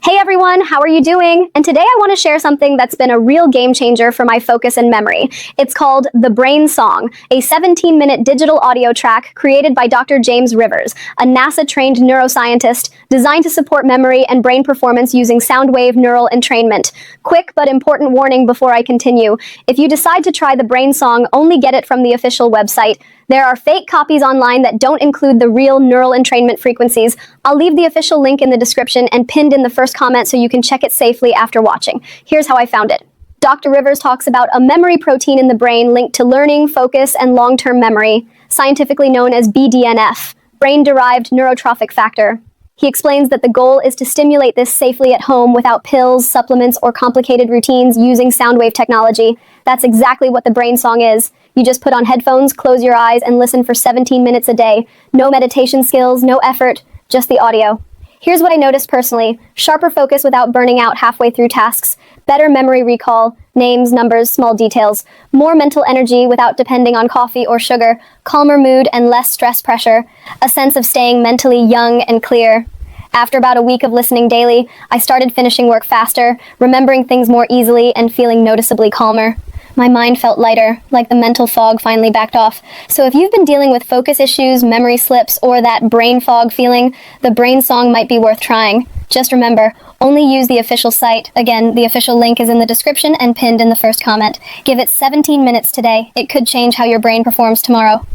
Hey everyone, how are you doing? And today I want to share something that's been a real game changer for my focus and memory. It's called The Brain Song, a 17-minute digital audio track created by Dr. James Rivers, a NASA-trained neuroscientist designed to support memory and brain performance using sound wave neural entrainment. Quick but important warning before I continue. If you decide to try The Brain Song, only get it from the official website. There are fake copies online that don't include the real neural entrainment frequencies. I'll leave the official link in the description and pinned in the first comment so you can check it safely after watching. Here's how I found it. Dr. Rivers talks about a memory protein in the brain linked to learning, focus, and long-term memory, scientifically known as BDNF, brain-derived neurotrophic factor. He explains that the goal is to stimulate this safely at home without pills, supplements, or complicated routines using sound wave technology. That's exactly what the Brain Song is. You just put on headphones, close your eyes, and listen for 17 minutes a day. No meditation skills, no effort, just the audio. Here's what I noticed personally. Sharper focus without burning out halfway through tasks. Better memory recall, names, numbers, small details. More mental energy without depending on coffee or sugar. Calmer mood and less stress pressure. A sense of staying mentally young and clear. After about a week of listening daily, I started finishing work faster, remembering things more easily, and feeling noticeably calmer. My mind felt lighter, like the mental fog finally backed off. So if you've been dealing with focus issues, memory slips, or that brain fog feeling, the Brain Song might be worth trying. Just remember, only use the official site. Again, the official link is in the description and pinned in the first comment. Give it 17 minutes today. It could change how your brain performs tomorrow.